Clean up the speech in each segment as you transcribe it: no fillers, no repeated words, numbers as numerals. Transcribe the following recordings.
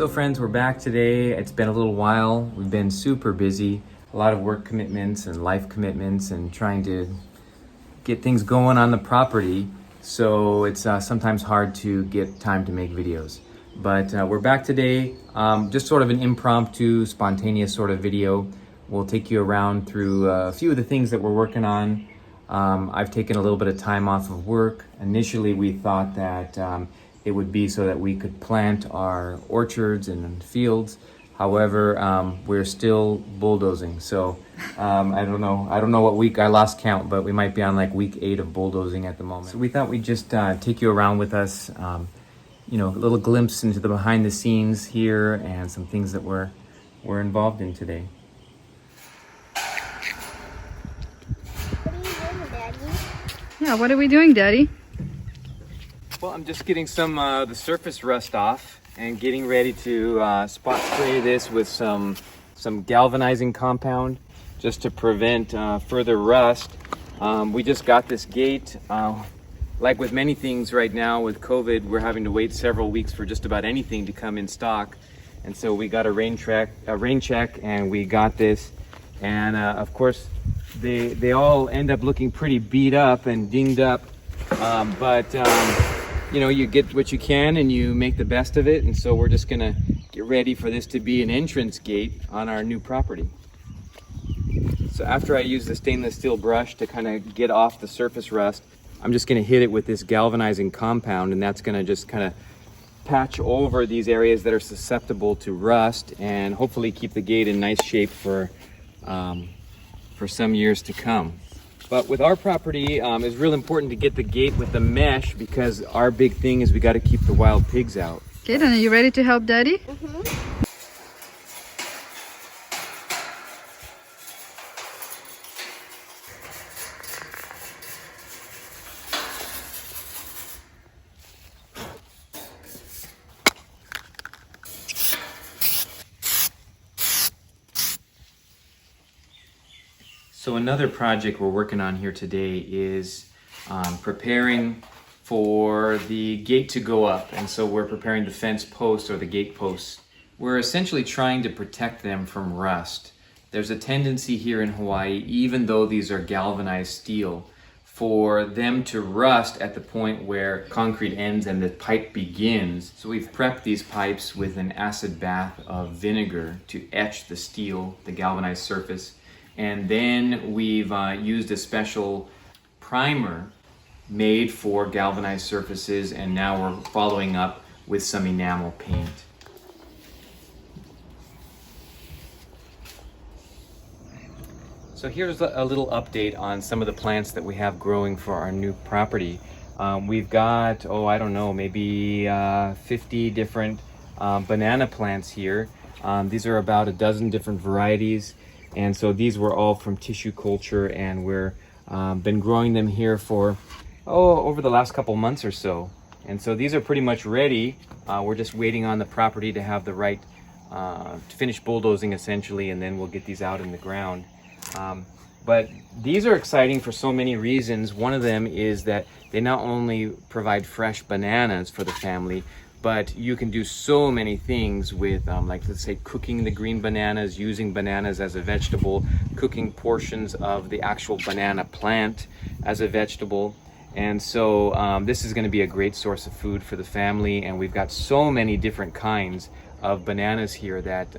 So friends, we're back today. It's been a little while. We've been super busy. A lot of work commitments and life commitments and trying to get things going on the property. So it's sometimes hard to get time to make videos. But we're back today. Just sort of an impromptu, spontaneous sort of video. We'll take you around through a few of the things that we're working on. I've taken a little bit of time off of work. Initially, we thought that it would be so that we could plant our orchards and fields. However, we're still bulldozing. So I don't know what week, I lost count, but we might be on like week 8 of bulldozing at the moment. So we thought we'd just take you around with us, you know, a little glimpse into the behind the scenes here and some things that we're involved in today. What are you doing, Daddy? Yeah, what are we doing, Daddy? Well, I'm just getting some the surface rust off and getting ready to spot spray this with some galvanizing compound just to prevent further rust. We just got this gate. Like with many things right now with COVID, we're having to wait several weeks for just about anything to come in stock. And so we got a rain check, and we got this. And of course, they all end up looking pretty beat up and dinged up. You know, you get what you can and you make the best of it. And so we're just gonna get ready for this to be an entrance gate on our new property. So after I use the stainless steel brush to kind of get off the surface rust, I'm just gonna hit it with this galvanizing compound, and that's gonna just kind of patch over these areas that are susceptible to rust and hopefully keep the gate in nice shape for some years to come. But with our property, it's real important to get the gate with the mesh because our big thing is we got to keep the wild pigs out. Okay, then are you ready to help Daddy? Mm-hmm. So another project we're working on here today is preparing for the gate to go up. And so we're preparing the fence posts or the gate posts. We're essentially trying to protect them from rust. There's a tendency here in Hawaii, even though these are galvanized steel, for them to rust at the point where concrete ends and the pipe begins. So we've prepped these pipes with an acid bath of vinegar to etch the steel, the galvanized surface. And then we've used a special primer made for galvanized surfaces, and now we're following up with some enamel paint. So here's a little update on some of the plants that we have growing for our new property. We've got, I don't know, maybe 50 different banana plants here. These are about a dozen different varieties. And so these were all from tissue culture, and we're been growing them here for over the last couple months or so. And so these are pretty much ready. We're just waiting on the property to have the right to finish bulldozing essentially, and then we'll get these out in the ground. But these are exciting for so many reasons. One of them is that they not only provide fresh bananas for the family, but you can do so many things with, like, let's say, cooking the green bananas, using bananas as a vegetable, cooking portions of the actual banana plant as a vegetable. And so this is going to be a great source of food for the family. And we've got so many different kinds of bananas here that,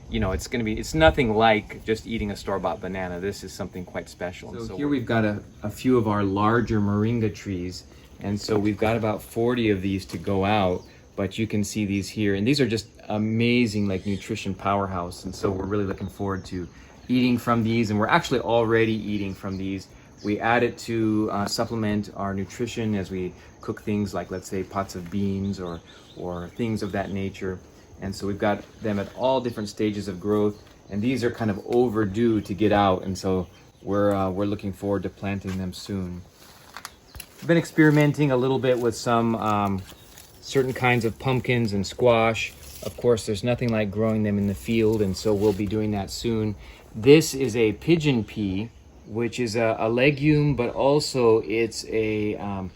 you know, it's nothing like just eating a store-bought banana. This is something quite special. So here we've got a few of our larger Moringa trees. And so we've got about 40 of these to go out. But you can see these here, and these are just amazing, like, nutrition powerhouse. And so we're really looking forward to eating from these, and we're actually already eating from these. We add it to supplement our nutrition as we cook things like, let's say, pots of beans or things of that nature. And so we've got them at all different stages of growth, and these are kind of overdue to get out. And so we're looking forward to planting them soon. I've been experimenting a little bit with some certain kinds of pumpkins and squash. Of course, there's nothing like growing them in the field, and so we'll be doing that soon. This is a pigeon pea, which is a legume, but also it's a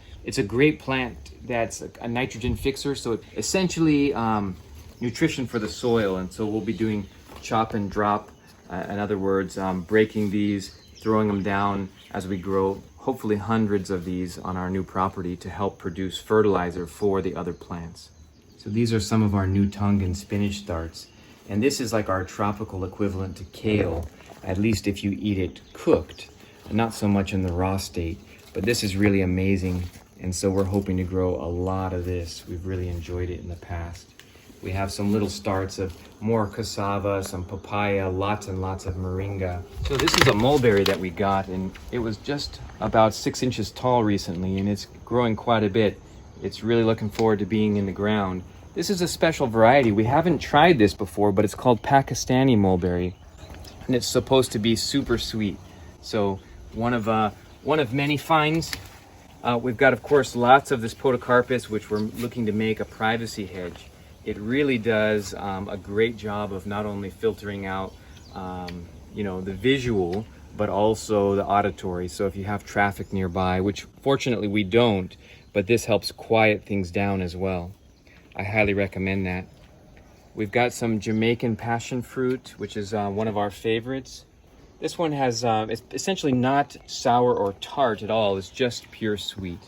great plant that's a nitrogen fixer. So essentially, nutrition for the soil, and so we'll be doing chop and drop. In other words, breaking these, throwing them down as we grow, hopefully hundreds of these on our new property to help produce fertilizer for the other plants. So these are some of our new Tongan spinach starts. And this is like our tropical equivalent to kale, at least if you eat it cooked, not so much in the raw state. But this is really amazing. And so we're hoping to grow a lot of this. We've really enjoyed it in the past. We have some little starts of more cassava, some papaya, lots and lots of moringa. So this is a mulberry that we got, and it was just about 6 inches tall recently, and it's growing quite a bit. It's really looking forward to being in the ground. This is a special variety. We haven't tried this before, but it's called Pakistani Mulberry, and it's supposed to be super sweet. So one of many finds. We've got, of course, lots of this Podocarpus, which we're looking to make a privacy hedge. It really does a great job of not only filtering out, the visual, but also the auditory. So if you have traffic nearby, which fortunately we don't, but this helps quiet things down as well. I highly recommend that. We've got some Jamaican passion fruit, which is one of our favorites. This one has, it's essentially not sour or tart at all. It's just pure sweet.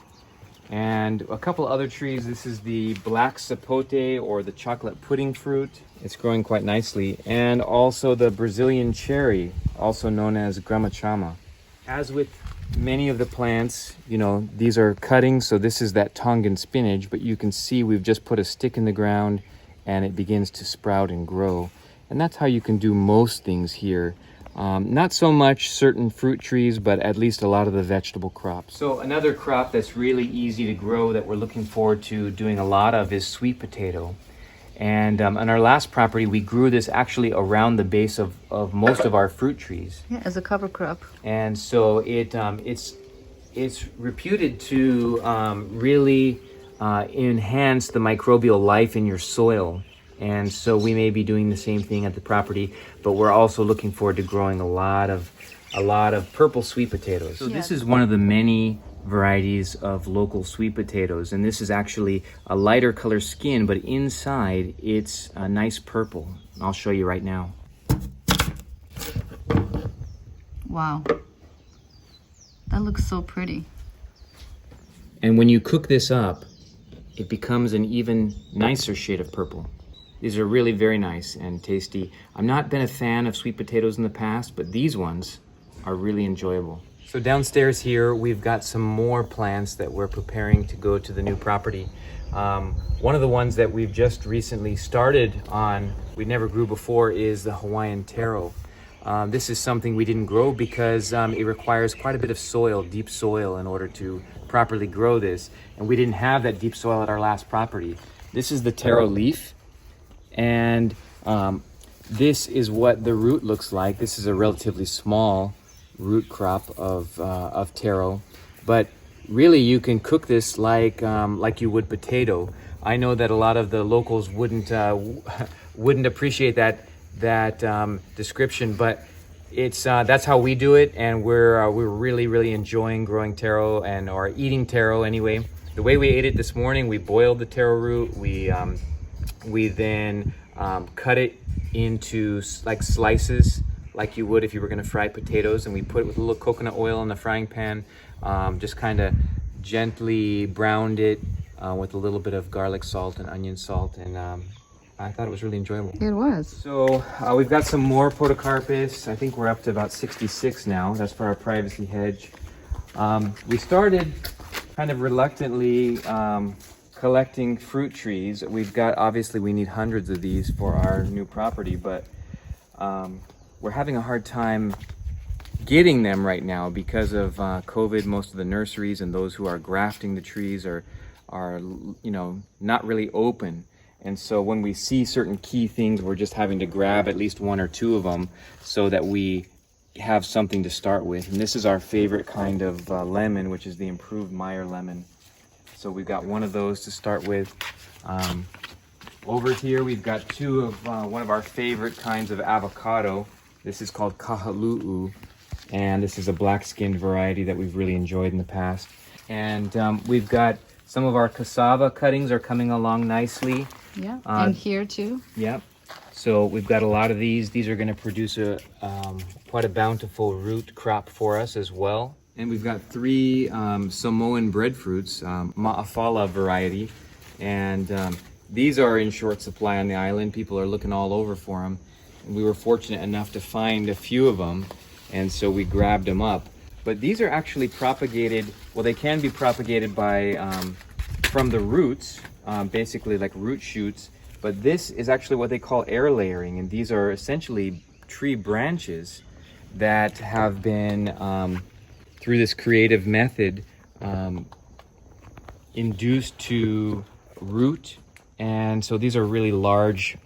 And a couple other trees. This is the black sapote, or the chocolate pudding fruit. It's growing quite nicely. And also the Brazilian cherry, also known as gramachama. As with many of the plants, these are cuttings, so this is that Tongan spinach, but you can see we've just put a stick in the ground and it begins to sprout and grow. And that's how you can do most things here. Not so much certain fruit trees, but at least a lot of the vegetable crops. So another crop that's really easy to grow that we're looking forward to doing a lot of is sweet potato. And on our last property, we grew this actually around the base of most of our fruit trees. Yeah, as a cover crop. And so it's reputed to really enhance the microbial life in your soil. And so we may be doing the same thing at the property, but we're also looking forward to growing a lot of purple sweet potatoes. So this is one of the many varieties of local sweet potatoes, and this is actually a lighter color skin, but inside it's a nice purple. I'll show you right now. Wow. That looks so pretty. And when you cook this up, it becomes an even nicer shade of purple. These are really very nice and tasty. I've not been a fan of sweet potatoes in the past, but these ones are really enjoyable. So downstairs here, we've got some more plants that we're preparing to go to the new property. One of the ones that we've just recently started on, we never grew before, is the Hawaiian taro. This is something we didn't grow because it requires quite a bit of soil, deep soil, in order to properly grow this. And we didn't have that deep soil at our last property. This is the taro leaf. And this is what the root looks like. This is a relatively small root crop of taro, but really you can cook this like you would potato. I know that a lot of the locals wouldn't appreciate that description, but it's that's how we do it, and we're really enjoying growing taro or eating taro anyway. The way we ate it this morning, we boiled the taro root. We then cut it into like slices, like you would if you were going to fry potatoes, and we put it with a little coconut oil in the frying pan, just kind of gently browned it with a little bit of garlic salt and onion salt, and I thought it was really enjoyable. It was. So we've got some more Podocarpus. I think we're up to about 66 now. That's for our privacy hedge. We started kind of reluctantly collecting fruit trees. Obviously we need hundreds of these for our new property, but we're having a hard time getting them right now because of COVID. Most of the nurseries and those who are grafting the trees are not really open. And so when we see certain key things, we're just having to grab at least one or two of them so that we have something to start with. And this is our favorite kind of lemon, which is the improved Meyer lemon. So we've got one of those to start with. Over here, we've got two of one of our favorite kinds of avocado. This is called kahalu'u, and this is a black-skinned variety that we've really enjoyed in the past. And we've got Some of our cassava cuttings are coming along nicely. Yeah, and here too. Yep. So we've got a lot of these. These are going to produce quite a bountiful root crop for us as well. And we've got 3 Samoan breadfruits, Ma'afala variety. And these are in short supply on the island. People are looking all over for them. And we were fortunate enough to find a few of them. And so we grabbed them up. But these are actually propagated, well, they can be propagated by, from the roots, basically like root shoots. But this is actually what they call air layering. And these are essentially tree branches that have been, through this creative method, induced to root. And so these are really large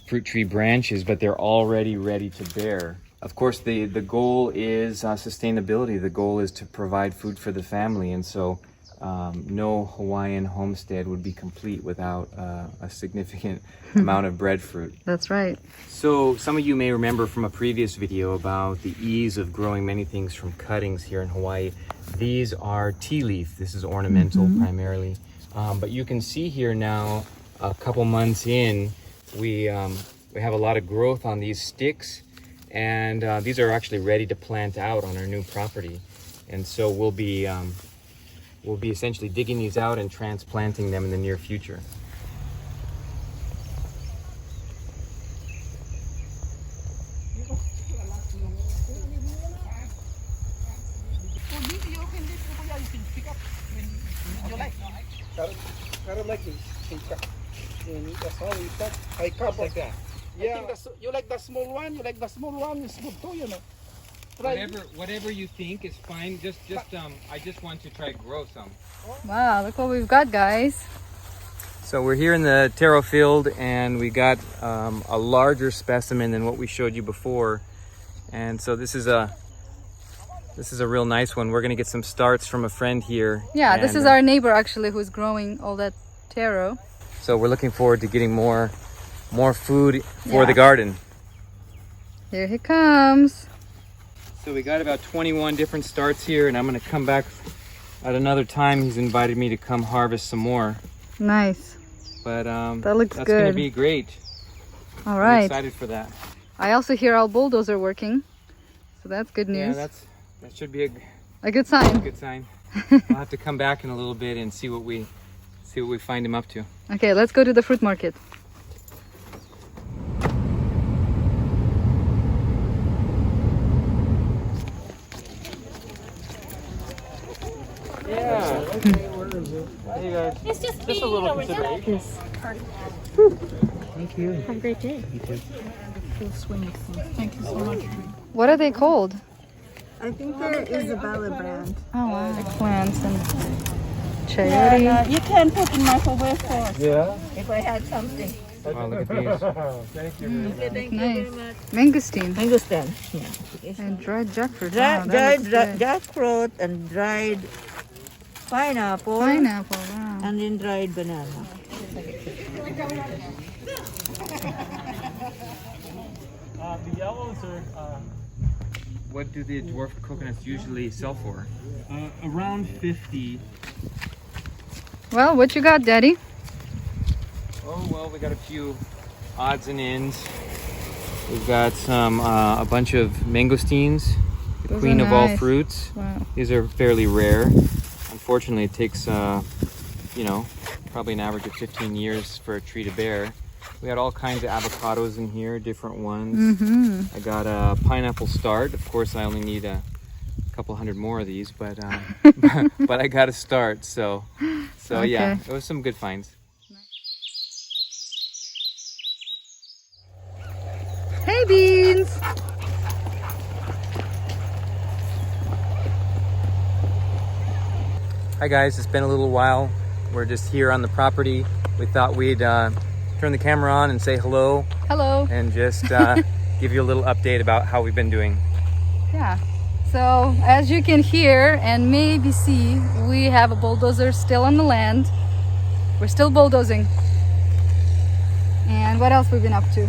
fruit tree branches, but they're already ready to bear. Of course, the goal is sustainability. The goal is to provide food for the family. And so no Hawaiian homestead would be complete without a significant amount of breadfruit. That's right. So some of you may remember from a previous video about the ease of growing many things from cuttings here in Hawaii. These are tea leaf. This is ornamental primarily. But you can see here now, a couple months in, we have a lot of growth on these sticks. And these are actually ready to plant out on our new property. And so we'll be essentially digging these out and transplanting them in the near future. Like that. Yeah. You like the small one? You like the small one? It's good too, you know. Whatever you think is fine. I just want to try grow some. Wow, look what we've got, guys. So we're here in the taro field, and we got a larger specimen than what we showed you before. And so this is a real nice one. We're gonna get some starts from a friend here. Yeah, this is our neighbor actually who's growing all that taro. So we're looking forward to getting more food for the garden. Here he comes. So we got about 21 different starts here, and I'm gonna come back at another time. He's invited me to come harvest some more. Nice. But that looks that's good. Gonna be great. All right. I'm excited for that. I also hear our bulldozer working, so that's good news. Yeah, that should be a good sign. good sign. I'll have to come back in a little bit and see what we find him up to. Okay, let's go to the fruit market. Yeah. Hey guys. It's just a little consideration. Thank you. Have a great day. You too. Thank you so much. What are they called? I think they're Isabella brand. Oh wow, eggplants and Yeah, cherry. you can put in microwave for us Yeah. if I had something. Wow, look at these. Thank you. Thank Nice. you very much. Mangosteen Mangosteens. Yeah. and dried jackfruit. Dried, Wow, that looks good. jackfruit and dried pineapple. Pineapple, wow. And then dried banana. The yellows are What do the dwarf coconuts usually sell for? around 50. Well, what you got, Daddy? Oh well, we got a few odds and ends. We've got some a bunch of mangosteens, the Those queen are of all nice. fruits. Wow. These are fairly rare. Unfortunately, it takes probably an average of 15 years for a tree to bear. We had all kinds of avocados in here, different ones. Mm-hmm. I got a pineapple start. Of course, I only need a couple hundred more of these, but but I got a start. So yeah, Okay. it was some good finds. Hey, Beans! Hi guys, it's been a little while. We're just here on the property. We thought we'd turn the camera on and say hello Hello. and just give you a little update about how we've been doing. Yeah. So, as you can hear and maybe see, we have a bulldozer still on the land. We're still bulldozing. And what else we've been up to?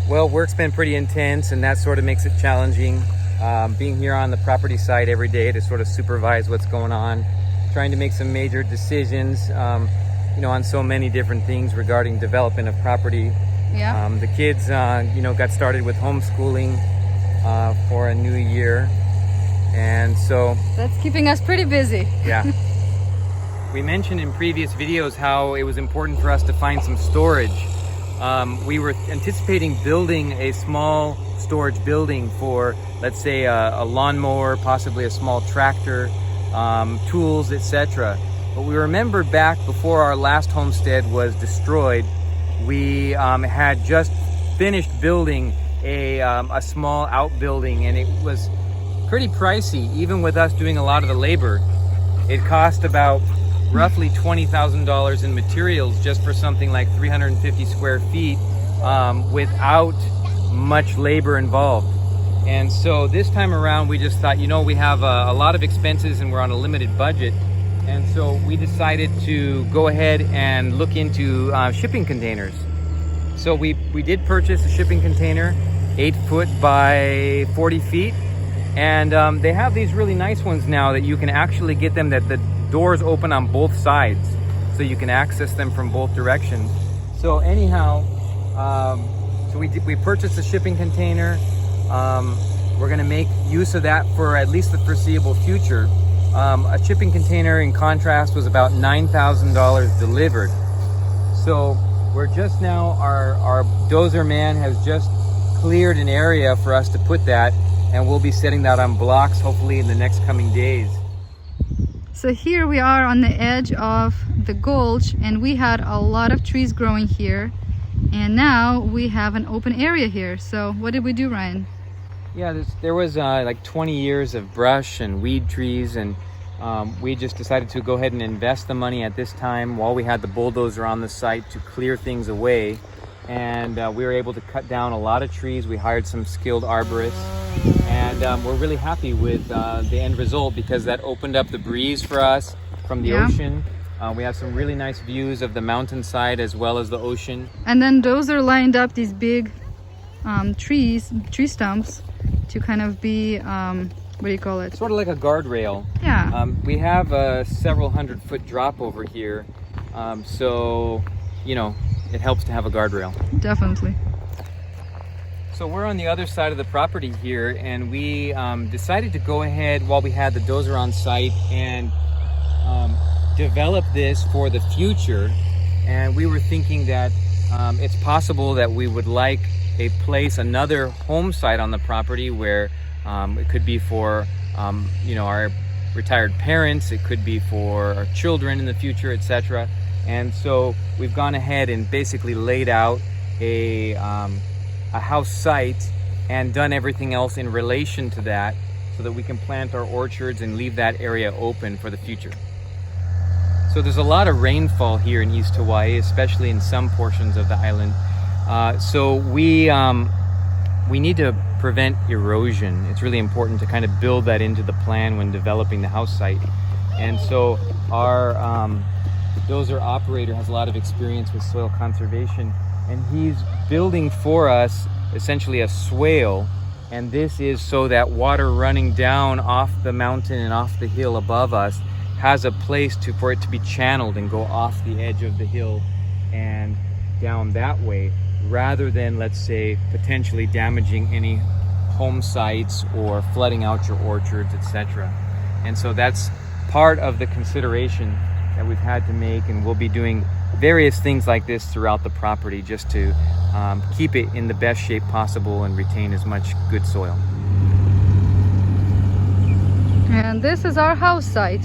Well, work's been pretty intense, and that sort of makes it challenging. Being here on the property side every day to sort of supervise what's going on, trying to make some major decisions, you know, on so many different things regarding development of property. Yeah. The kids, you know, got started with homeschooling for a new year, and so That's keeping us pretty busy. yeah. We mentioned in previous videos how it was important for us to find some storage. We were anticipating building a small storage building for, let's say, a lawnmower, possibly a small tractor, tools, etc. But we remembered back before our last homestead was destroyed, we had just finished building a small outbuilding, and it was pretty pricey, even with us doing a lot of the labor. It cost about roughly $20,000 in materials just for something like 350 square feet without much labor involved. And so this time around we just thought, you know, we have a lot of expenses and we're on a limited budget, and so we decided to go ahead and look into shipping containers. So we did purchase a shipping container, 8 foot by 40 feet, and they have these really nice ones now that you can actually get them that the doors open on both sides, so you can access them from both directions. So anyhow, so we purchased a shipping container. We're going to make use of that for at least the foreseeable future. A shipping container, in contrast, was about $9,000 delivered. So we're just now, our dozer man has just cleared an area for us to put that, and we'll be setting that on blocks hopefully in the next coming days. So here we are on the edge of the gulch, and we had a lot of trees growing here, and now we have an open area here. So what did we do, Ryan? Yeah, there was like 20 years of brush and weed trees, and we just decided to go ahead and invest the money at this time while we had the bulldozer on the site to clear things away. And we were able to cut down a lot of trees. We hired some skilled arborists, and we're really happy with the end result, because that opened up the breeze for us from the ocean. We have some really nice views of the mountainside as well as the ocean. And then Dozer lined up these big tree stumps to kind of be, what do you call it? Sort of like a guardrail. Yeah. We have a several 100-foot drop over here, so, you know, it helps to have a guardrail. Definitely. So we're on the other side of the property here, and we decided to go ahead while we had the dozer on site and develop this for the future. And we were thinking that it's possible that we would like a place, another home site on the property where it could be for you know, our retired parents, it could be for our children in the future, etc. And so we've gone ahead and basically laid out a house site and done everything else in relation to that, so that we can plant our orchards and leave that area open for the future. So there's a lot of rainfall here in East Hawaii, especially in some portions of the island. So we need to prevent erosion. It's really important to kind of build that into the plan when developing the house site. And so our dozer operator has a lot of experience with soil conservation, and he's building for us essentially a swale, and this is so that water running down off the mountain and off the hill above us has a place for it to be channeled and go off the edge of the hill and down that way, rather than, let's say, potentially damaging any home sites or flooding out your orchards, etc. And so that's part of the consideration that we've had to make, and we'll be doing various things like this throughout the property just to keep it in the best shape possible and retain as much good soil. And this is our house site.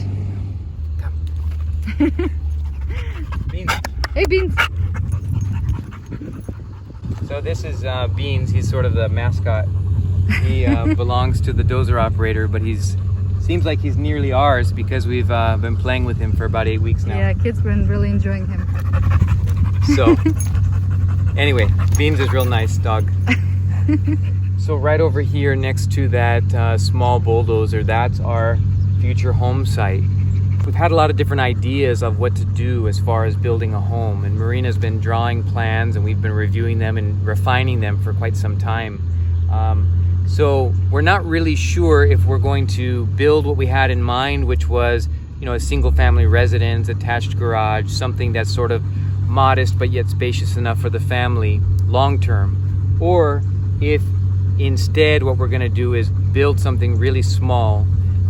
Beans. Hey, Beans. So this is Beans. He's sort of the mascot. He belongs to the dozer operator, but seems like he's nearly ours because we've been playing with him for about 8 weeks now. Yeah, kids been really enjoying him. So anyway, Beans is real nice dog. So right over here next to that small bulldozer, that's our future home site. We've had a lot of different ideas of what to do as far as building a home, and Marina's been drawing plans and we've been reviewing them and refining them for quite some time. So we're not really sure if we're going to build what we had in mind, which was you know, a single family residence, attached garage, something that's sort of modest but yet spacious enough for the family long term, or if instead what we're going to do is build something really small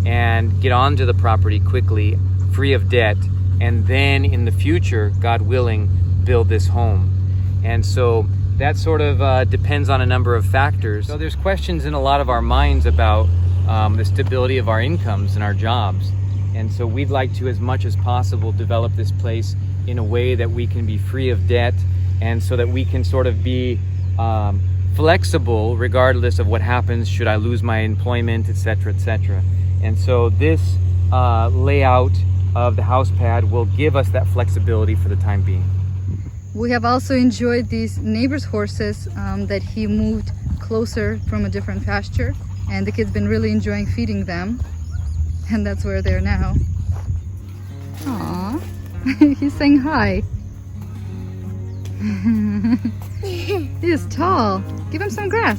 and get onto the property quickly, free of debt, and then in the future, God willing, build this home. And so that sort of depends on a number of factors. So there's questions in a lot of our minds about the stability of our incomes and our jobs. And so we'd like to, as much as possible, develop this place in a way that we can be free of debt, and so that we can sort of be flexible regardless of what happens should I lose my employment, etc., etc. And so this layout of the house pad will give us that flexibility for the time being. We have also enjoyed these neighbor's horses that he moved closer from a different pasture, and the kid's been really enjoying feeding them, and that's where they're now. Aww, he's saying hi. He is tall. Give him some grass.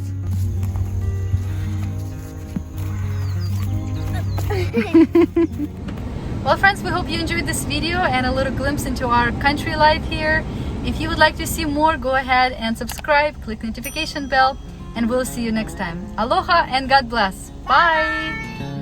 Well friends, we hope you enjoyed this video and a little glimpse into our country life here. If you would like to see more, go ahead and subscribe, click notification bell, and we'll see you next time. Aloha and God bless. Bye!